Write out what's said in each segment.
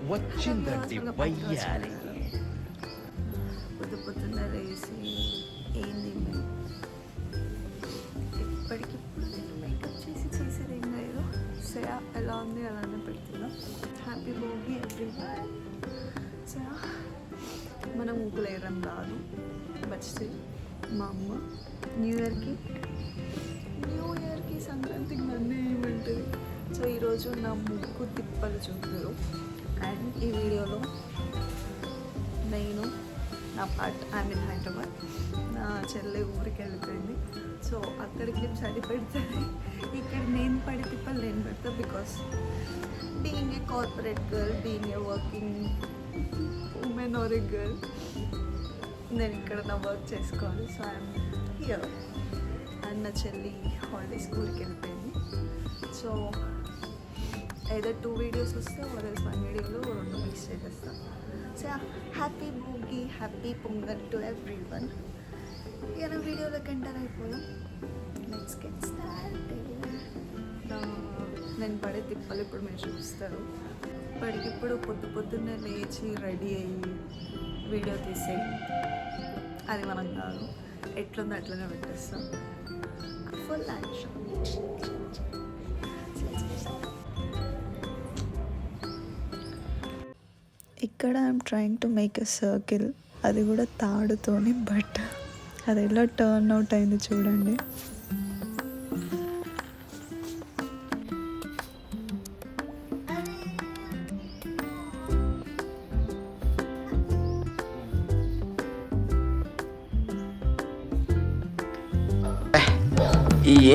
వచ్చిందండి వయ్యారి. పొద్దున్న లేసి ఏంది ఇప్పటికిప్పుడు నేను మేకప్ చేసేది ఏం లేదు. సో ఎలా ఉంది అలానే పెడుతున్నా. Happy Bhogi everyone. సో మనం ముగ్గులు వేయడం రాదు, బట్ స్టిల్ మా అమ్మ న్యూ ఇయర్కి సంక్రాంతికి నన్ను ఏమంటుంది. సో ఈరోజు నా ముగ్గు తిప్పలు చూపుతారు. అండ్ ఈ వీడియోలో నేను నా పార్ట్ హైదరాబాద్, నా చెల్లె ఊరికి వెళ్ళిపోయింది. సో అక్కడ క్లిప్స్ అది పెడతాను, ఇక్కడ నేను పడి తిప్పలు నేను పెడతా. Because being a corporate girl, being a working women or a girl, నేను ఇక్కడ నా వర్క్ చేసుకోవాలి. So I'm here. అండ్ నా చెల్లి హాలిడేస్ ఊరికి వెళ్ళిపోయింది. సో ఏదర్ 2 వీడియోస్ వస్తే ఆర్ఎల్స్ 1 వీడియోలో 2 మిక్స్ చేసేస్తాను. So happy Bhogi, happy pongal to every one. ఇక నా వీడియోలోకి ఎంటర్ అయిపోయాం. Let's get started. నేను పడే తిప్పలు ఇప్పుడు మీరు చూస్తారు. ఇప్పటికిప్పుడు పొద్దున్నే లేచి రెడీ అయ్యి వీడియో తీసే అది మనం కాదు, ఎట్లుందో అట్లనే పెట్టేస్తాం. Full action. ఇక్కడ I'm trying to make a circle, అది కూడా తాడుతోని. బట్ అది ఎలా టర్న్ అవుట్ అయింది చూడండి.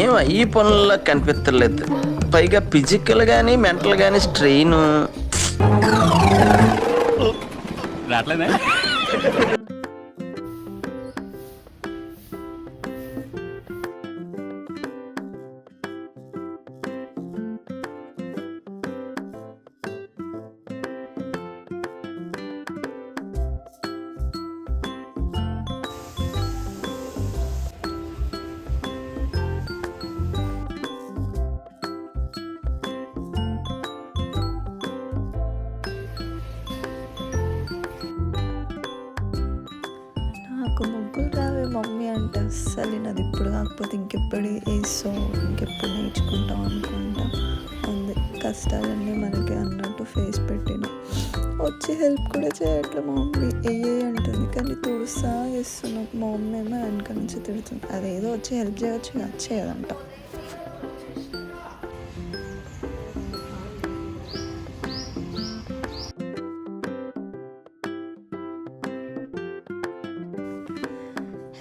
ఏం ఈ పనుల్లో కనిపించలేదు. పైగా ఫిజికల్ గానీ మెంటల్ గానీ స్ట్రెయిన్ రావట్లేదా? నాకు ముగ్గురు రావే మమ్మీ అంటే అస్సలు నాది. ఇప్పుడు కాకపోతే ఇంకెప్పుడు వేసో, ఇంకెప్పుడు నేర్చుకుంటాం అనుకుంటా. అందు కష్టాలన్నీ మనకి అన్నట్టు ఫేస్ పెట్టిన. వచ్చి హెల్ప్ కూడా చేయట్లే మా మమ్మీ. అంటుంది కానీ తుడుస్తా చేస్తున్నాం. మా మమ్మీ ఏమో వెనక నుంచి తిడుతుంది. అదేదో వచ్చి హెల్ప్ చేయవచ్చు, చేయదంట.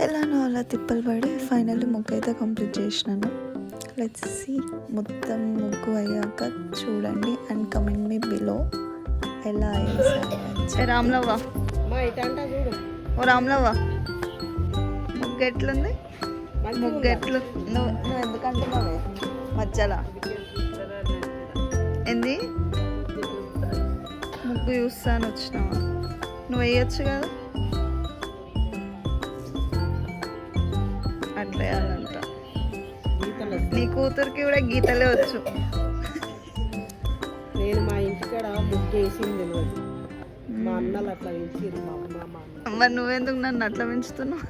ఎలానో అలా తిప్పలు పడి ఫైనల్లీ ముగ్గు అయితే కంప్లీట్ చేసినాను. Let's see. మొత్తం ముగ్గు అయ్యాక చూడండి అండ్ కమెంట్ మీ బిలో ఎలా అయ్యింది. రామ్లవ్వ, ఓ రామ్లవ్వ, ముగ్గు ఎట్లుంది? ముగ్గు ఎట్లు నువ్వు ఎందుకంటున్నావే మధ్యలో ఏంది? ముగ్గు చూస్తాను వచ్చినావా? నువ్వు వేయచ్చు కదా. అట్లా వేయాలంట. నీ కూతురికి కూడా గీతలే వచ్చు. నేను మా ఇంటికాడ ముగ్గు వేసింది, మా అన్నలు అట్లా పెంచారు. మా అమ్మ మా అన్న. మరి నువ్వెందుకు నన్ను అట్లా పెంచుతున్నావు?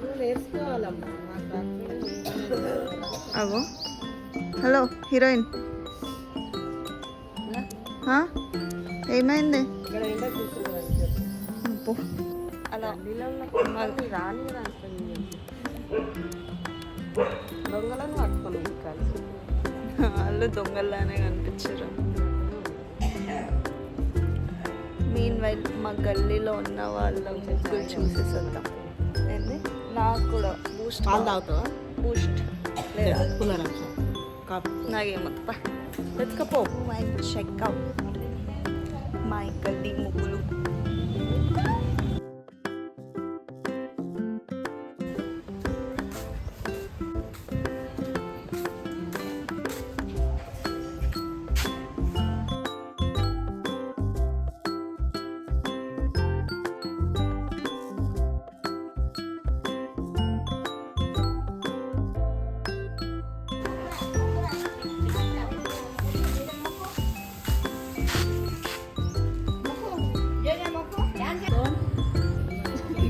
నువ్వు నేర్చుకోవాలమ్మా. అగో హలో హీరోయిన్, ఏమైంది? ఇక్కడ ఎండ కూర్చున్నాను అలా రాని దొంగలను పట్టుకున్నాం. కలిసి వాళ్ళు దొంగల్లానే కనిపించారు. మీన్ వైల్ మా గల్లీలో ఉన్న వాళ్ళ ముగ్గులు చూసేసేద్దాం. ఏంది నాకు కూడా బూస్ట్. పాలు తాగుతావా? బూస్ట్ లేదా నాకేమో వెతకపో. మై చెక్అవుట్ మై గల్లీ ముగ్గులు.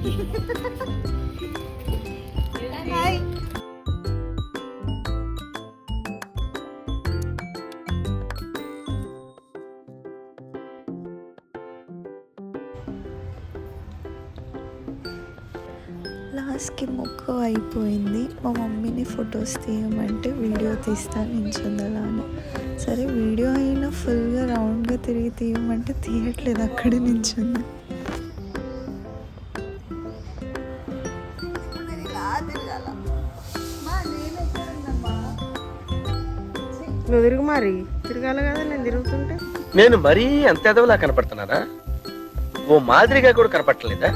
తిరిగి హాయ్. లాస్ట్కి ముగ్గు అయిపోయింది. మా మమ్మీని ఫొటోస్ తీయమంటే వీడియో తీస్తాను నించుంది అలా అని. సరే వీడియో అయినా ఫుల్గా రౌండ్గా తిరిగి తీయమంటే తీయట్లేదు, అక్కడే నించుంది. నువ్వు తిరుగు మరి తిరగాలి కదా నేను తిరుగుతుంటే. నేను మరీ అంత ఎదవలా కనపడుతున్నానా? ఓ మాదిరిగా కూడా కనపడలేదా?